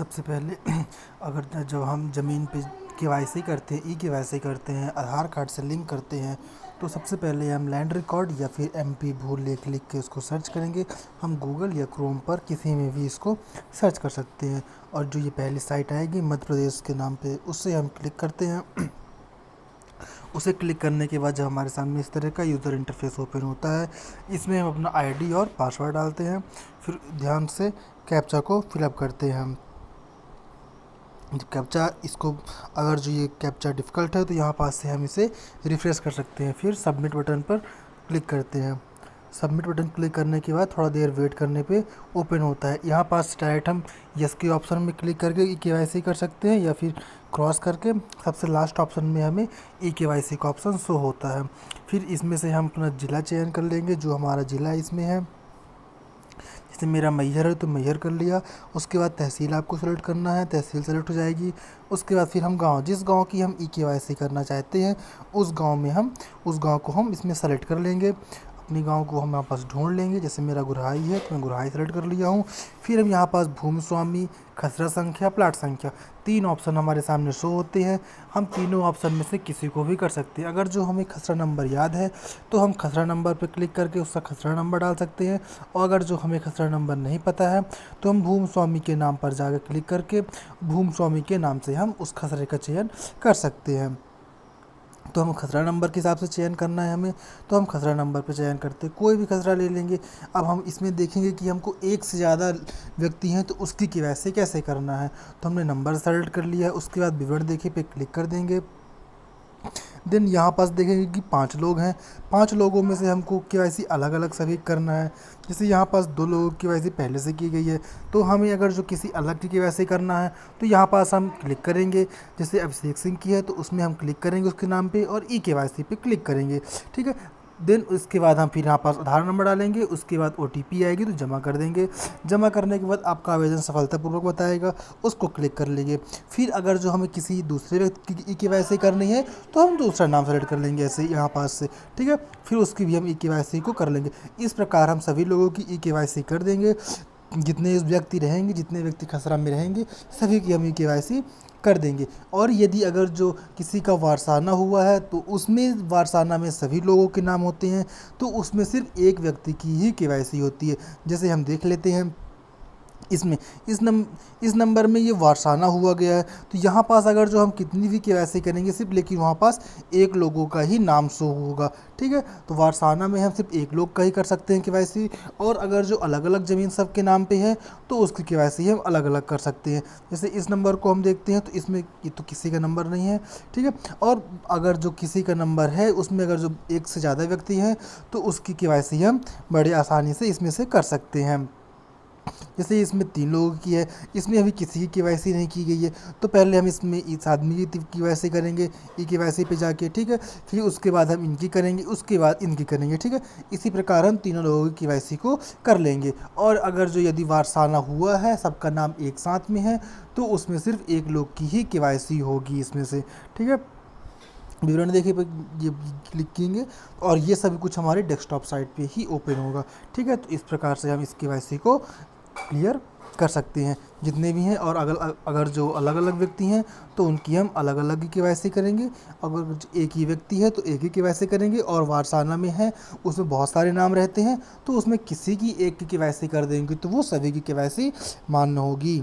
सबसे पहले अगर जब हम ज़मीन पे केवाईसी करते हैं, ई केवाईसी करते हैं, आधार कार्ड से लिंक करते हैं, तो सबसे पहले हम लैंड रिकॉर्ड या फिर एमपी भू लेख लिख के उसको सर्च करेंगे। हम गूगल या क्रोम पर किसी में भी इसको सर्च कर सकते हैं और जो ये पहली साइट आएगी मध्य प्रदेश के नाम पे, उससे हम क्लिक करते हैं। उसे क्लिक करने के बाद जब हमारे सामने इस तरह का यूज़र इंटरफेस ओपन होता है, इसमें हम अपना आईडी और पासवर्ड डालते हैं। फिर ध्यान से कैप्चा को फिलअप करते हैं हम। कैप्चा इसको, अगर जो ये कैप्चा डिफ़िकल्ट है तो यहाँ पास से हम इसे रिफ्रेश कर सकते हैं। फिर सबमिट बटन पर क्लिक करते हैं। सबमिट बटन क्लिक करने के बाद थोड़ा देर वेट करने पे ओपन होता है। यहाँ पास डायरेक्ट हम यस के ऑप्शन में क्लिक करके ई केवाईसी कर सकते हैं या फिर क्रॉस करके सबसे लास्ट ऑप्शन में हमें ई केवाईसी का ऑप्शन शो होता है। फिर इसमें से हम अपना ज़िला चयन कर लेंगे, जो हमारा ज़िला इसमें है। जैसे मेरा मैहर है तो मैहर कर लिया। उसके बाद तहसील आपको सेलेक्ट करना है, तहसील सेलेक्ट हो जाएगी। उसके बाद फिर हम गांव, जिस गांव की हम ई केवाईसी करना चाहते हैं उस गांव को हम इसमें सेलेक्ट कर लेंगे। अपनी गांव को हम यहाँ पास ढूंढ लेंगे। जैसे मेरा गुरहाई है तो मैं गुरहाई सेलेक्ट कर लिया हूँ। फिर हम यहाँ पास भूमि स्वामी, खसरा संख्या, प्लाट संख्या, 3 ऑप्शन हमारे सामने शो होते हैं। हम तीनों ऑप्शन में से किसी को भी कर सकते हैं। अगर जो हमें खसरा नंबर याद है तो हम खसरा नंबर पर क्लिक करके उसका खसरा नंबर डाल सकते हैं, और अगर जो हमें खसरा नंबर नहीं पता है तो हम भूमि स्वामी के नाम पर जाकर क्लिक करके भूमि स्वामी के नाम से हम उस खसरे का चयन कर सकते हैं। तो हम खसरा नंबर के हिसाब से चयन करना है हमें, तो हम खसरा नंबर पर चयन करते हैं, कोई भी खसरा ले लेंगे। अब हम इसमें देखेंगे कि हमको एक से ज़्यादा व्यक्ति हैं तो उसकी केवाईसी कैसे करना है। तो हमने नंबर सेलेक्ट कर लिया है। उसके बाद विवरण देखे पे क्लिक कर देंगे। देन यहाँ पास देखेंगे कि 5 लोग हैं। 5 लोगों में से हमको केवाईसी अलग अलग सभी करना है। जैसे यहाँ पास 2 लोगों की केवाईसी पहले से की गई है, तो हमें अगर जो किसी अलग की केवाईसी करना है तो यहाँ पास हम क्लिक करेंगे। जैसे अभिषेक सिंह की है तो उसमें हम क्लिक करेंगे उसके नाम पे और ई केवाईसी पे क्लिक करेंगे, ठीक है। देन उसके बाद हम फिर यहाँ पास आधार नंबर डालेंगे। उसके बाद ओटीपी आएगी तो जमा कर देंगे। जमा करने के बाद आपका आवेदन सफलतापूर्वक बताएगा, उसको क्लिक कर लेंगे। फिर अगर जो हमें किसी दूसरे व्यक्ति की ई केवाईसी करनी है तो हम दूसरा नाम सेलेक्ट कर लेंगे ऐसे यहाँ पास से, ठीक है। फिर उसकी भी हम ई केवाईसी को कर लेंगे। इस प्रकार हम सभी लोगों की ई केवाईसी कर देंगे। जितने व्यक्ति रहेंगे, जितने व्यक्ति खसरा में रहेंगे, सभी की हम ई केवाईसी कर देंगे। और यदि अगर जो किसी का वारसाना हुआ है तो उसमें वारसाना में सभी लोगों के नाम होते हैं, तो उसमें सिर्फ एक व्यक्ति की ही केवाईसी होती है। जैसे हम देख लेते हैं इसमें इस नंबर में ये वारसाना हुआ गया है, तो यहाँ पास अगर जो हम कितनी भी केवाईसी करेंगे सिर्फ, लेकिन वहाँ पास एक लोगों का ही नाम शो होगा, ठीक है। तो वारसाना में हम सिर्फ एक लोग का ही कर सकते हैं केवाईसी, और अगर जो अलग अलग ज़मीन सबके नाम पे है तो उसकी केवाईसी हम अलग अलग कर सकते हैं। जैसे इस नंबर को हम देखते हैं तो इसमें ये तो किसी का नंबर नहीं है, ठीक है। और अगर जो किसी का नंबर है उसमें अगर जो एक से ज़्यादा व्यक्ति हैं तो उसकी केवाईसी हम बड़े आसानी से इसमें से कर सकते हैं। जैसे इसमें 3 लोगों की है, इसमें अभी किसी की केवाईसी नहीं की गई है, तो पहले हम इसमें इस आदमी की केवाईसी करेंगे ई केवाईसी पे जाके, ठीक है। फिर उसके बाद हम इनकी करेंगे, उसके बाद इनकी करेंगे, ठीक है। इसी प्रकार हम तीनों लोगों की केवाईसी को कर लेंगे। और अगर जो यदि वारसाना हुआ है, सबका नाम एक साथ में है, तो उसमें सिर्फ एक लोग की ही केवाईसी होगी इसमें से, ठीक है। विवरण देखिए पे ये क्लिक करेंगे और ये सभी कुछ हमारे डेस्कटॉप साइट पे ही ओपन होगा, ठीक है। तो इस प्रकार से हम इस केवाईसी को क्लियर कर सकते हैं जितने भी हैं। और अगर जो अलग अलग व्यक्ति हैं तो उनकी हम अलग अलग ही केवाईसी करेंगे। अगर एक ही व्यक्ति है तो एक ही केवाईसी करेंगे, और वारसाना में है उसमें बहुत सारे नाम रहते हैं तो उसमें किसी की एक की केवाईसी कर देंगे तो वो सभी की केवाईसी मान्य होगी।